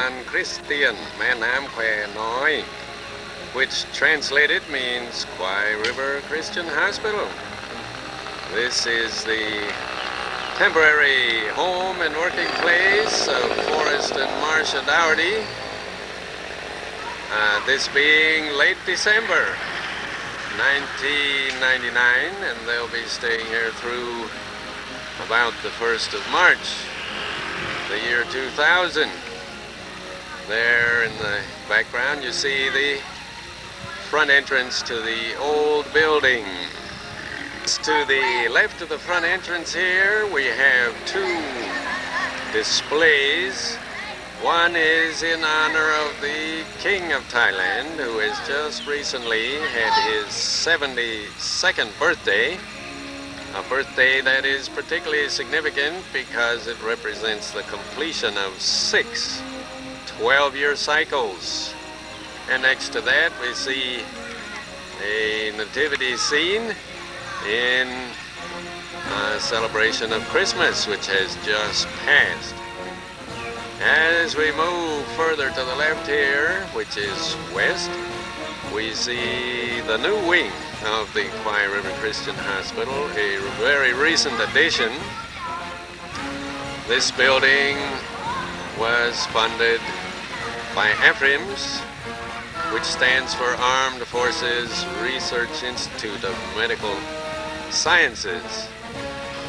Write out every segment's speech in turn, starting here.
านคริสเตียนแม่น้ำแควน้อย which translated means Kwai River Christian Hospital. This is the temporary home and working place of Forrest and Marsha Daugherty, this being late December 1999, and they'll be staying here through about the 1st of March, the year 2000. There in the background you see the front entrance to the old building. To the left of the front entrance here we have two displays. One is in honor of the King of Thailand, who has just recently had his 72nd birthday. A birthday that is particularly significant because it represents the completion of 6 12-year cycles. And next to that we see a nativity scene in a celebration of Christmas, which has just passed. As we move further to the left here, which is west, we see the new wing of the Kwai River Christian Hospital, a very recent addition. This building was funded by AFRIMS, which stands for Armed Forces Research Institute of Medical Sciences.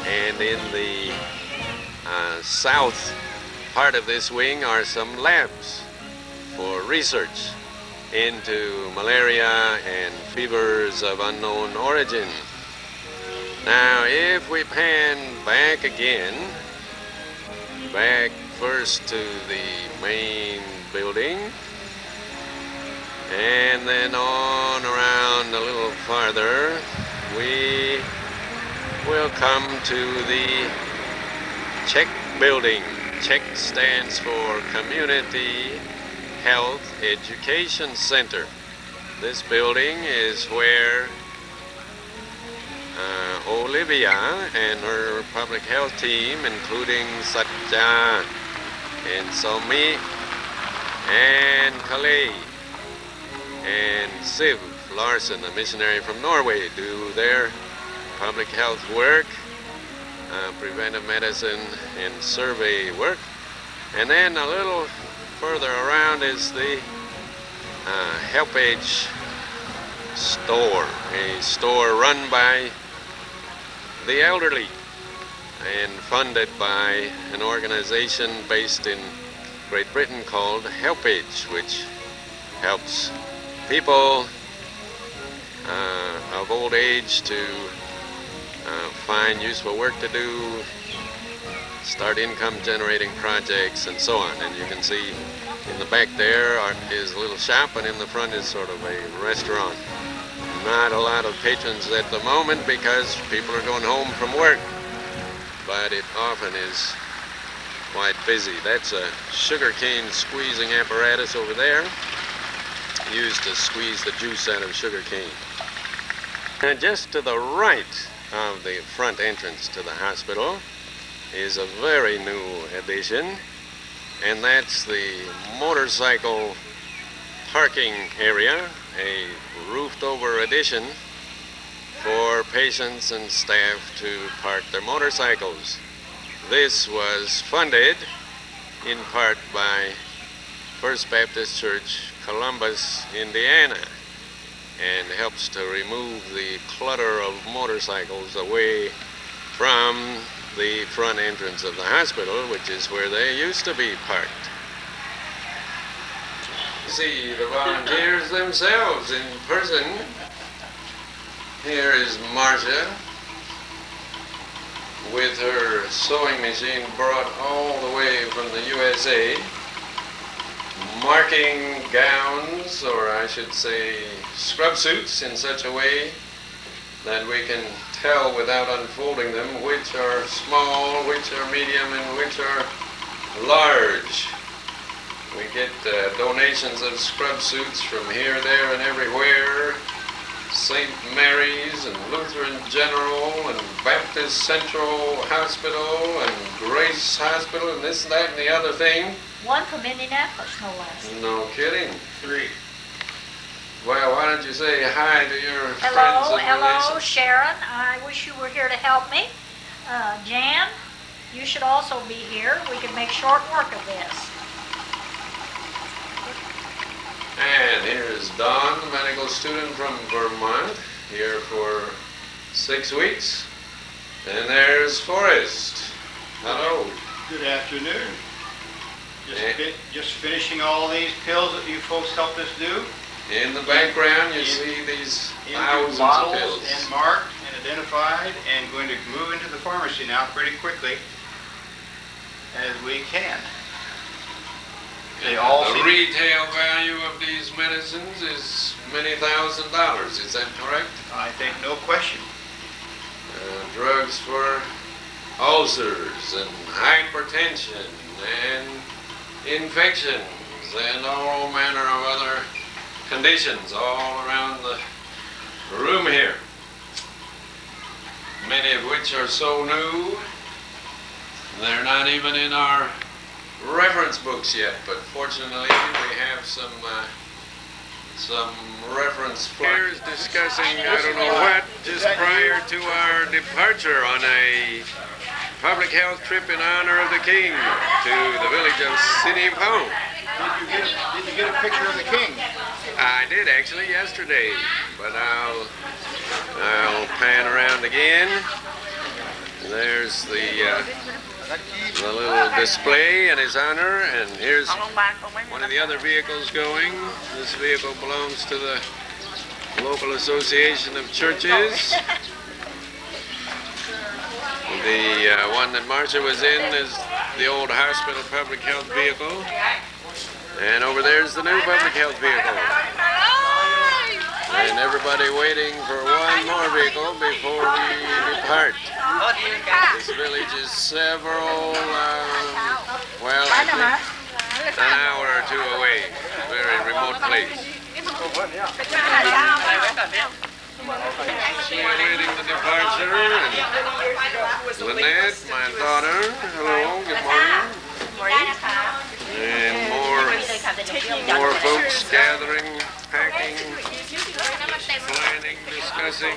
And in the south part of this wing are some labs for research into malaria and fevers of unknown origin. Now, if we pan back again, back first to the main building, and then on around a little farther, we will come to the CHEC building. CHEC stands for Community Health Education Center. This building is where Olivia and her public health team, including Satya and Somi and Kale and Siv Larson, a missionary from Norway, do their public health work, preventive medicine and survey work. And then a little further around is the HelpAge store, a store run by the elderly and funded by an organization based in Great Britain called HelpAge, which helps people of old age to find useful work to do, start income generating projects, and so on. And you can see in the back there is a little shop, and in the front is sort of a restaurant. Not a lot of patrons at the moment because people are going home from work, but it often is quite busy. That's a sugarcane squeezing apparatus over there, used to squeeze the juice out of sugarcane. And just to the right of the front entrance to the hospital is a very new addition, and that's the motorcycle parking area, a roofed over addition for patients and staff to park their motorcycles. This was funded in part by First Baptist Church, Columbus, Indiana, and helps to remove the clutter of motorcycles away from the front entrance of the hospital, which is where they used to be parked. See the volunteers themselves in person. Here is Marsha with her sewing machine brought all the way from the USA, marking gowns, or I should say scrub suits, in such a way that we can tell without unfolding them which are small, which are medium, and which are large. We get donations of scrub suits from here, there, and everywhere. St. Mary's and Lutheran General and Baptist Central Hospital and Grace Hospital and this, that, and the other thing. One from Indianapolis, no less. No kidding. 3. Well, why don't you say hi to your friends and Hello, relations? Sharon. I wish you were here to help me. Jan, you should also be here. We could make short work of this. And here's Don, the medical student from Vermont, here for 6 weeks. And there's Forrest. Hello. Good afternoon. Just finishing all these pills that you folks helped us do. In the background, you see these thousands of bottles pills. and marked and identified, and going to move into the pharmacy now pretty quickly as we can. They all The seem- retail value of these medicines is many $1,000s. Is that correct? I think no question. Drugs for ulcers and hypertension and infections and all manner of other conditions all around the room here. Many of which are so new, they're not even in our reference books yet, but fortunately we have some reference flyers discussing I don't know what just prior to our departure on a public health trip in honor of the King to the village of Sinaengpaw. Did you get a picture of the king? I did actually yesterday, but I'll pan around again. There's the little display in his honor, and here's one of the other vehicles going. This vehicle belongs to the local association of churches. The one that Marsha was in is the old hospital public health vehicle, and over there's the new public health vehicle. And everybody waiting for one more vehicle before we depart. This village is several, well, I think an hour or two away. A very remote place. We're waiting the departure. And Lynette, my daughter, hello, good morning. And more folks gathering, packing, planning, discussing.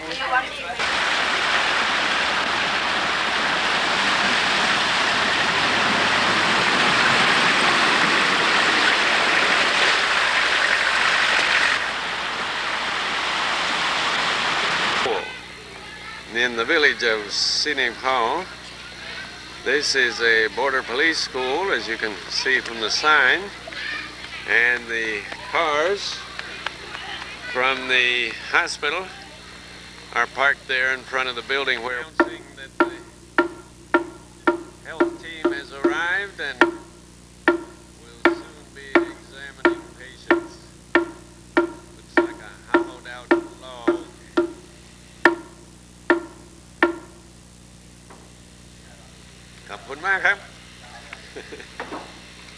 In the village of Sinaengpaw, this is a border police school, as you can see from the sign, and the cars from the hospital are parked there in front of the building where announcing that the health team has arrived and will soon be examining patients. Looks like a hollowed out log.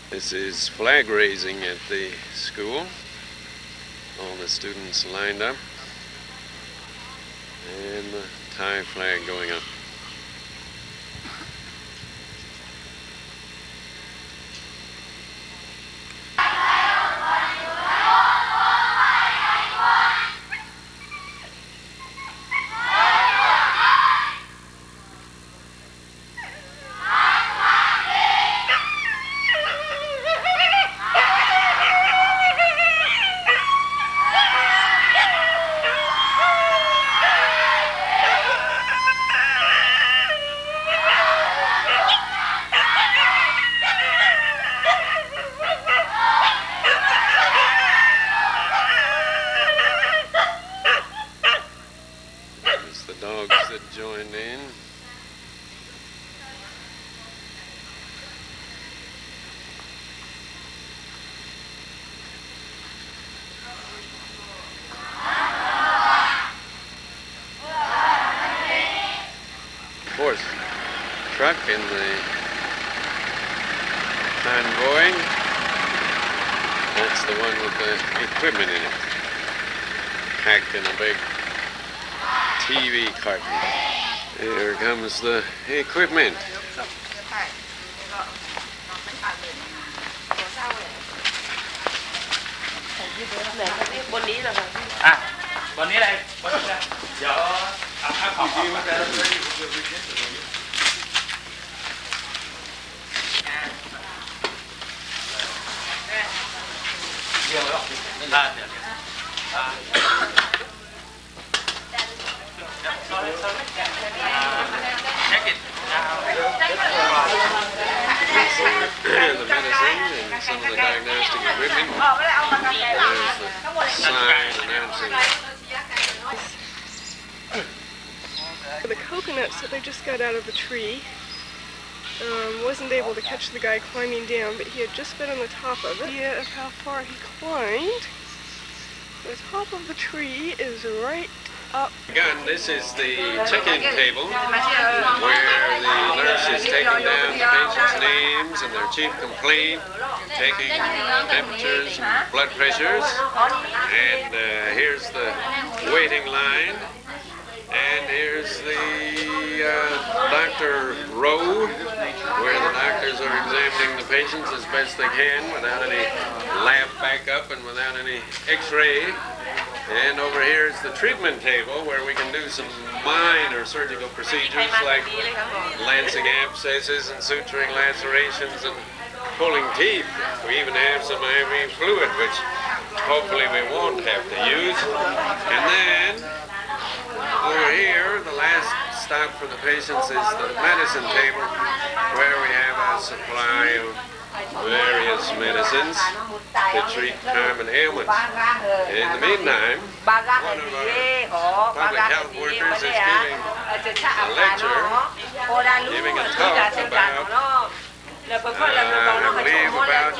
This is flag raising at the school. All the students lined up and the Thai flag going up. That joined in. Of course, truck in the convoy, that's the one with the equipment in it, packed in a big TV carton. Here comes the equipment. The medicine and some of the diagnostic equipment. There's the sign announcing. The coconuts that they just got out of the tree. Wasn't able to catch the guy climbing down, but he had just been on the top of it. Idea of how far he climbed. The top of the tree is right up. Again, this is the check-in table where the nurse is taking down the patient's names and their chief complaint, taking temperatures and blood pressures. And here's the waiting line. And here's the doctor row where the doctors are examining the patients as best they can without any lab backup and without any x-ray. And over here is the treatment table where we can do some minor surgical procedures like lancing abscesses and suturing lacerations and pulling teeth. We even have some IV fluid, which hopefully we won't have to use. And then over here, the last stop for the patients is the medicine table where we have a supply of various medicines to treat common ailments. In the meantime, one of our public health workers is giving a lecture, giving a talk about, I believe, about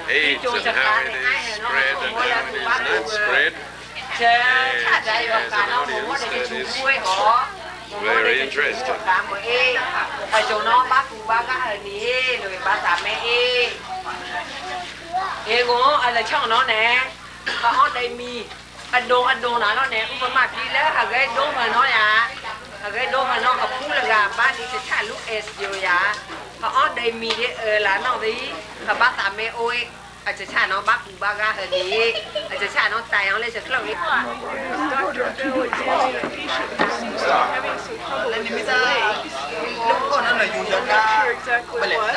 AIDS and how it is spread and how it is not spread. And she has an audience that is very interesting. Dr. Bill examining a patient who seems to be having some trouble with his legs. I'm not sure exactly what.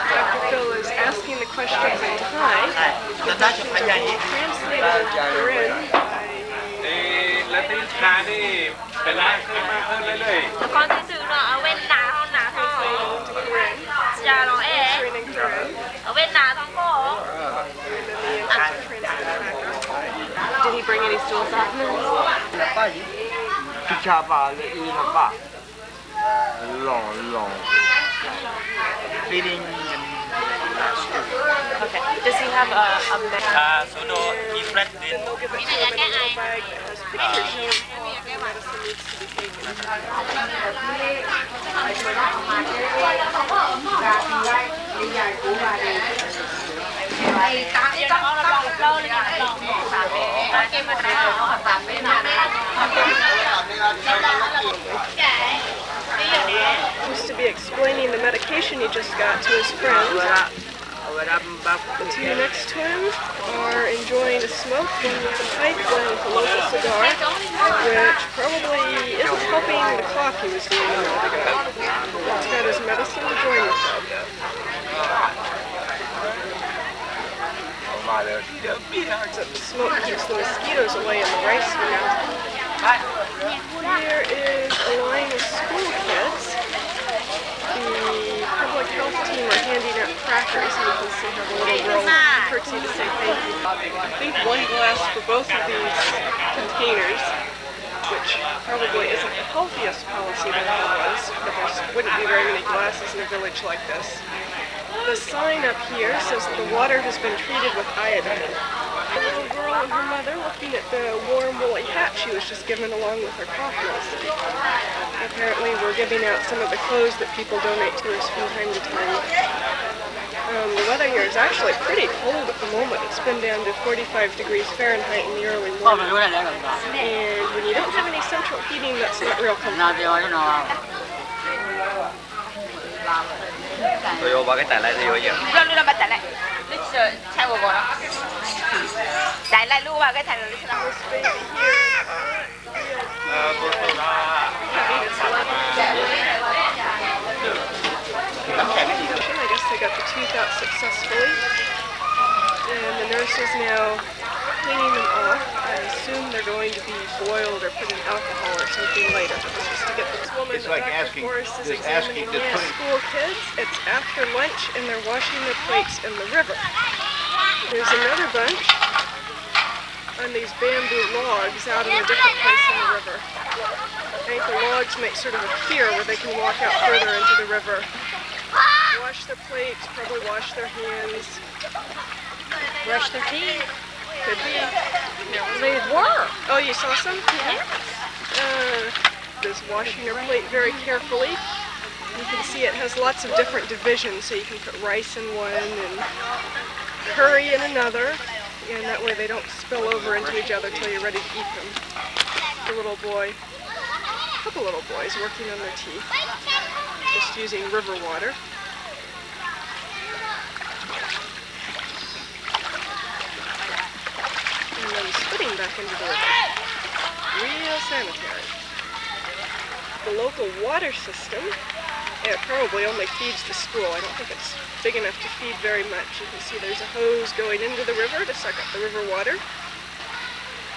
Dr. Bill is asking the questions in Thai. Translated Korean. และที่ทานี่เป็นมากขึ้นเรื่อยๆ con thì sự nó ở bên nà thôi giờ nó ở bên nà thôi cô Did he bring any stool softeners? Okay. Does he have a Sudo e-flat din. They'll give it to him in a little bag that has pictures showing how the medicine needs to be taken. Used to be explaining the medication he just got to his friends. The two next to him are enjoying a smoke, one with a pipe, one with a local cigar, which probably isn't helping the cough he was doing a minute ago. He's got his medicine to join the club. The smoke keeps the mosquitoes away in the rice field. Here is a line of school kids. The public health team are handing out crackers, and you can see how the little girl curtsy to say thank you. I think one glass for both of these containers, which probably isn't the healthiest policy there ever was, but there wouldn't be very many glasses in a village like this. The sign up here says that the water has been treated with iodine. The little girl and her mother looking at the warm woolly hat she was just given along with her cough medicine. Apparently we're giving out some of the clothes that people donate to us from time to time. The weather here is actually pretty cold at the moment. It's been down to 45 degrees Fahrenheit in the early morning. And when you don't have any central heating, that's not real comfortable. Tôi vô ba cái tài lại thì vô chứ. Luôn luôn bắt lại. Lịch sử chạy bộ đó. Chạy lại luôn vào cái thành lịch sử. I guess they got the tooth out successfully. And the nurse is now cleaning them off. I assume they're going to be boiled or put in alcohol or something later. Just to get this woman, It's like Dr. asking- Forrest is just asking examining to the put- school kids. It's after lunch and they're washing their plates in the river. There's another bunch on these bamboo logs out in a different place in the river. I think the logs make sort of a pier where they can walk out further into the river. Wash their plates, probably wash their hands. Brush their teeth. Could be. They were. Oh, you saw some? Just washing your plate very carefully. You can see it has lots of different divisions, so you can put rice in one and curry in another, and that way they don't spill over into each other till you're ready to eat them. The little boy, a couple little boys working on their teeth, just using river water. And then spitting back into the river. Real sanitary. The local water system, it probably only feeds the school. I don't think it's big enough to feed very much. You can see there's a hose going into the river to suck up the river water.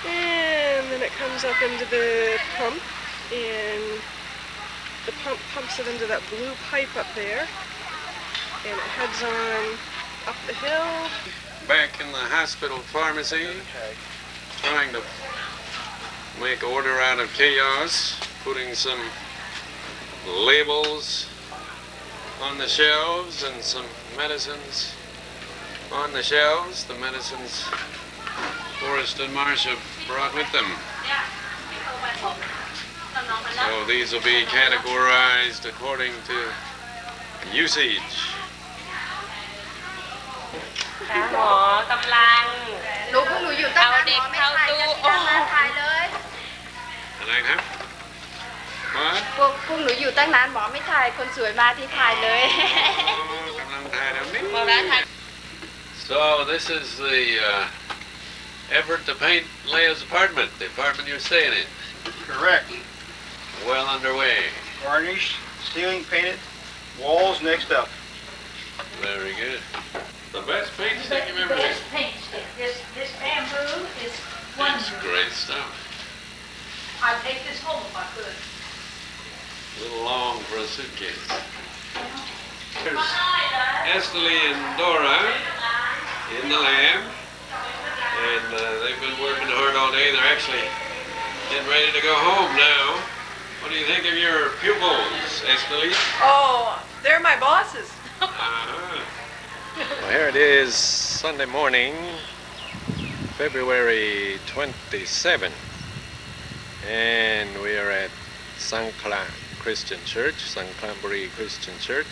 And then it comes up into the pump, and the pump pumps it into that blue pipe up there, and it heads on up the hill. Back in the hospital pharmacy, trying to make order out of chaos, putting some labels on the shelves and some medicines on the shelves. The medicines Forrest and Marsha brought with them. So these will be categorized according to usage. หมอกำลัง ลูกพวกหนูอยู่ตั้งนานหมอไม่ถ่ายกันที่มาถ่ายเลย อะไรครับ What? พวกหนูอยู่ตั้งนานหมอไม่ถ่ายคนสวยมาที่ถ่ายเลย กำลังถ่ายแบบนี้ หมอแล้วถ่าย So this is the effort to paint Leia's apartment, the apartment you're staying in. Correct. Well underway. Varnished, ceiling painted, walls next up. Very good. The best paint stick you've ever This seen. paint stick, this bamboo is It's wonderful. great stuff. I'd take this home if I could. A little long for a suitcase. There's Estely and Dora in the lab, and they've been working hard all day. They're actually getting ready to go home now. What do you think of your pupils, Estely? Oh, they're my bosses. Well, here it is, Sunday morning, February 27, and we are at Sangkla Christian Church, Sangklanbury Christian Church.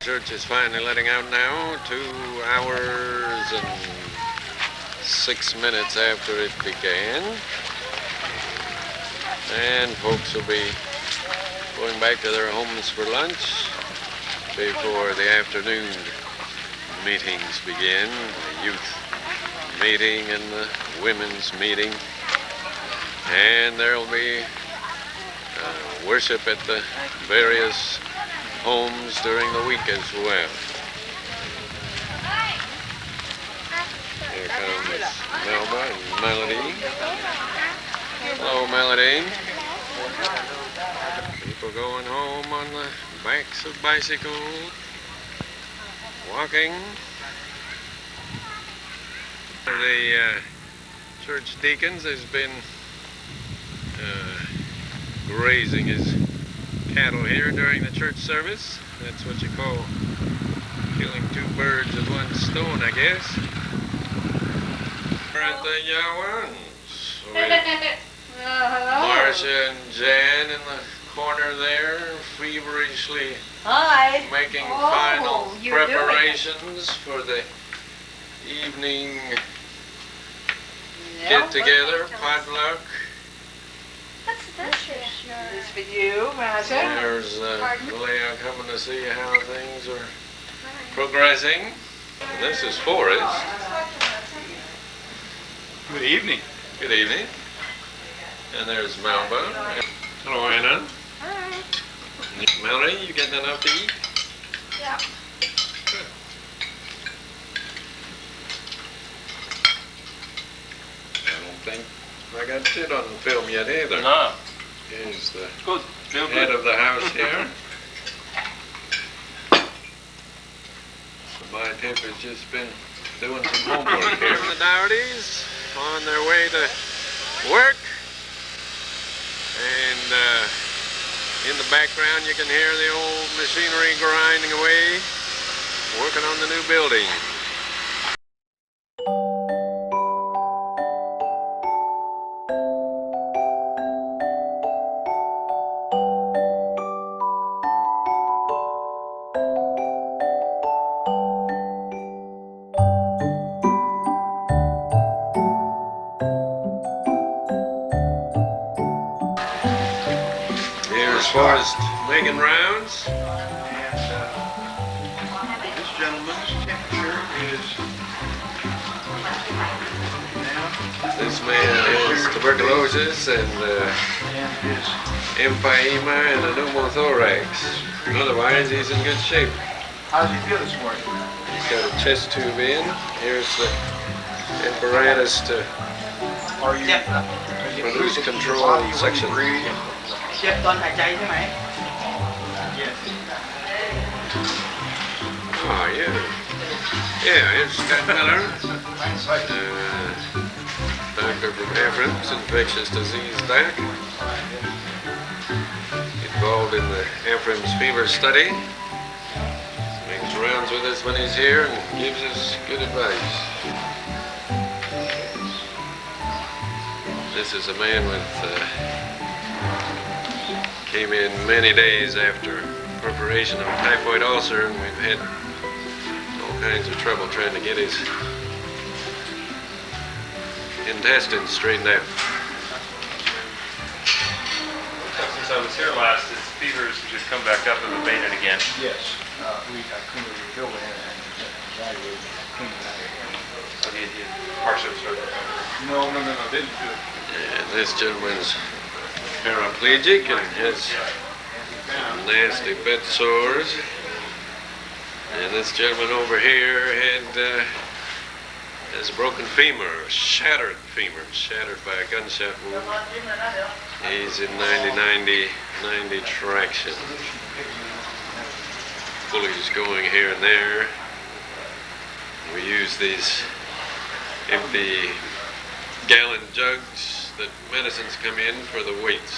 Church is finally letting out now, 2 hours and 6 minutes after it began. And folks will be going back to their homes for lunch before the afternoon meetings begin. The youth meeting and the women's meeting. And there will be worship at the various homes during the week as well. Here comes Melba and Melody. Hello, Melody. People going home on the backs of bicycles, walking. The church deacons has been grazing his cattle here during the church service. That's what you call killing two birds with one stone, I guess. Aren't the young ones? Marsha and Jan in the corner there, feverishly making final preparations for the evening get-together, potluck. What's this? This for you, Marsha. There's Leah coming to see how things are progressing. And this is Forrest. Good evening. Good evening. And there's Melba. Hello, Anna. Hi. Melody, you getting enough to eat? Yeah. Good. I don't think I got shit on film yet either. No. Here's the Good. Real head good. of the house here. So my tip has just been doing some homework here. The Daughertys on their way to work. And in the background you can hear the old machinery grinding away, working on the new building. Here's Forrest making rounds. And this gentleman's temperature is now, This man has tuberculosis and and his empyema and a pneumothorax. Otherwise, he's in good shape. how does he feel this morning? He's got a chest tube in. Here's the apparatus to Are you produce control section. breathe? เจ็บตอนหายใจใช่ไหม Yes. Oh, yeah. Yeah, here's Scott Miller, doctor from Ephraim's infectious disease doc. Involved in the Ephraim's fever study. Makes rounds with us when he's here and gives us good advice. This is a man with came in many days after perforation of typhoid ulcer, and we've had all kinds of trouble trying to get his intestines straightened out. Since I was here last, his fevers just come back up and abated again. Yes. I cleaned the building and evaluated cleaned it out here. So he had partial stroke. No, didn't do it. And this gentleman's paraplegic and has some nasty bed sores. And this gentleman over here has a broken femur, shattered by a gunshot wound. He's in 90 traction. Pulleys going here and there. We use these empty gallon jugs that medicines come in for the weights.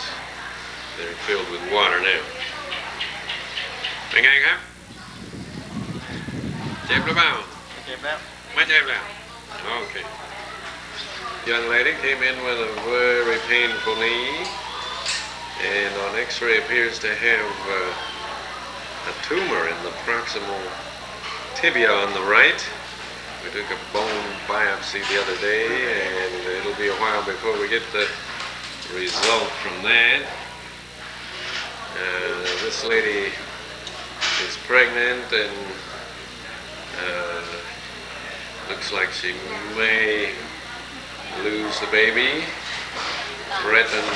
They're filled with water now. Mấy hả? Chép nó bao? Mấy chép nào? Okay. Young lady came in with a very painful knee, and on X-ray appears to have a tumor in the proximal tibia on the right. We took a bone biopsy the other day, and it'll be a while before we get the result from that. This lady is pregnant and looks like she may lose the baby. Threatened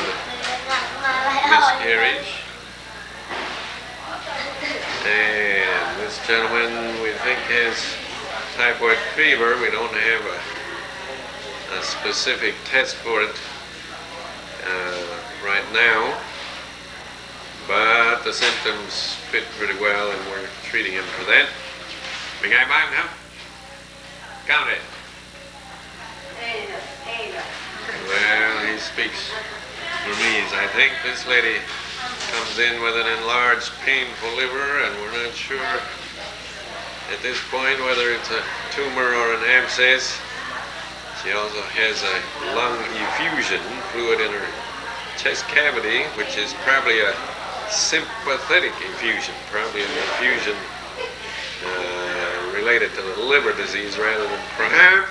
miscarriage. And this gentleman, we think, has typhoid fever. We don't have a specific test for it right now, but the symptoms fit pretty well, and we're treating him for that. Mình ai bán không? Count it. Well, he speaks Burmese, I think. This lady comes in with an enlarged, painful liver, and we're not sure at this point whether it's a tumor or an abscess. She also has a lung effusion fluid in her chest cavity, which is probably a sympathetic effusion, probably an effusion related to the liver disease rather than perhaps.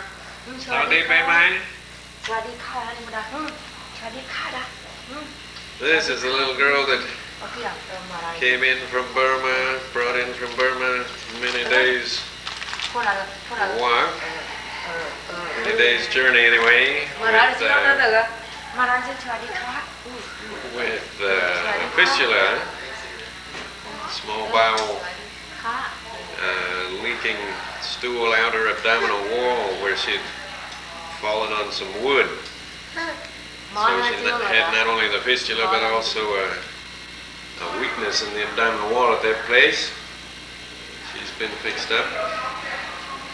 This is a little girl that came in from Burma, brought in from Burma, many days walk, many days journey anyway, with fistula, small bowel, leaking stool out her abdominal wall where she'd fallen on some wood. So she had not only the fistula but also a weakness in the abdominal wall at that place. She's been fixed up.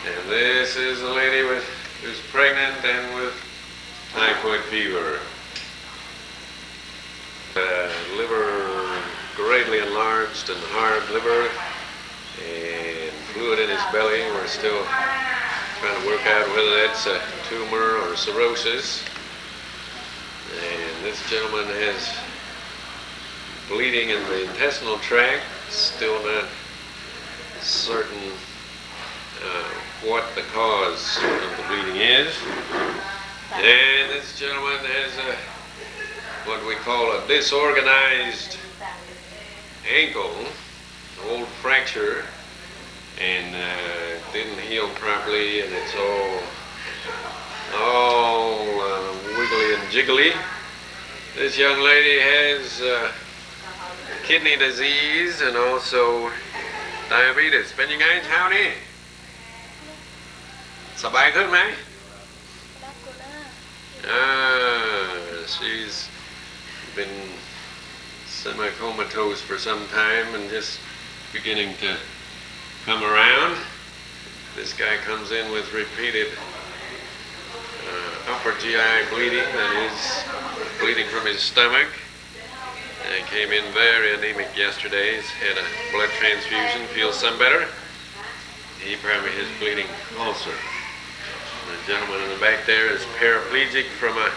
And this is a lady who's pregnant and with typhoid fever. Liver greatly enlarged and hard liver and fluid in his belly. We're still trying to work out whether that's a tumor or cirrhosis. And this gentleman has bleeding in the intestinal tract, still not certain what the cause of the bleeding is. And this gentleman has what we call a disorganized ankle, an old fracture, and it didn't heal properly, and it's all wiggly and jiggly. This young lady has kidney disease and also diabetes. เป็นยังไงเช้านี้สบายขึ้นไหม She's been semi-comatose for some time and just beginning to come around. This guy comes in with repeated upper GI bleeding, that is, bleeding from his stomach. And came in very anemic yesterday. He's had a blood transfusion, feels some better. He probably has bleeding also. The gentleman in the back there is paraplegic from a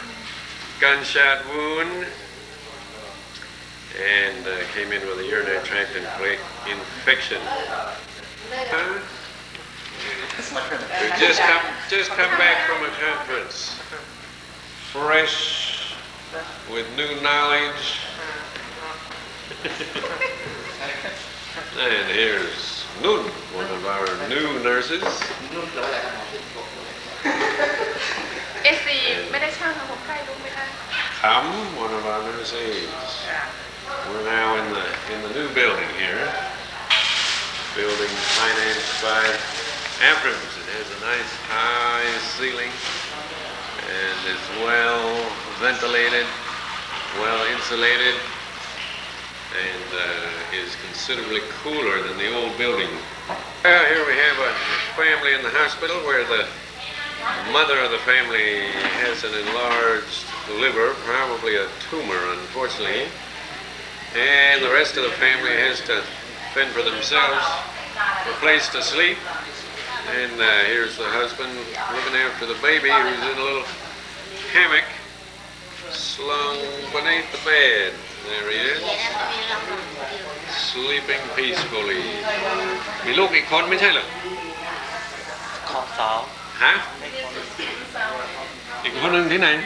gunshot wound and came in with a urinary tract infection. We just come back from a conference, fresh with new knowledge. And here's Nun, one of our new nurses. ไม่ได้ช่างทำผมใกล้รู้ไม่ได้ Kham, one of our nurses. We're now in the new building here. Building financed by Abrams. It has a nice high ceiling and is well ventilated, well insulated, and is considerably cooler than the old building. Here we have a family in the hospital where the mother of the family has an enlarged liver, probably a tumor, unfortunately, and the rest of the family has to fend for themselves, a place to sleep. And here's the husband looking after the baby who's in a little hammock slung beneath the bed. There he is, sleeping peacefully. มีลูกอีกคนไม่ใช่เหรอ ขอสอง Hả? Chị có nâng thế này?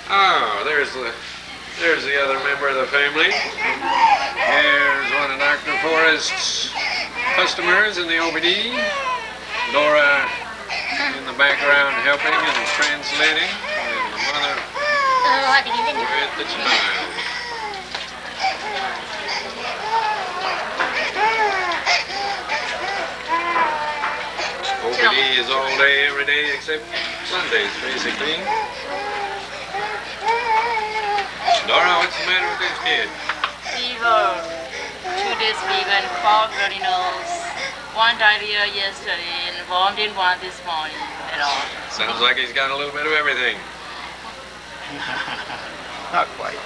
Oh, there's the other member of the family. Here's one of Dr. Forrest's customers in the OBD. Dora in the background helping and translating, and the mother with the child. OBD is all day, every day except Sundays, basically. Dora, what's the matter with this kid? Fever. 2 days fever and cough, runny nose. 1 diarrhea yesterday and vomited 1 this morning at all. Sounds like he's got a little bit of everything. Not quite.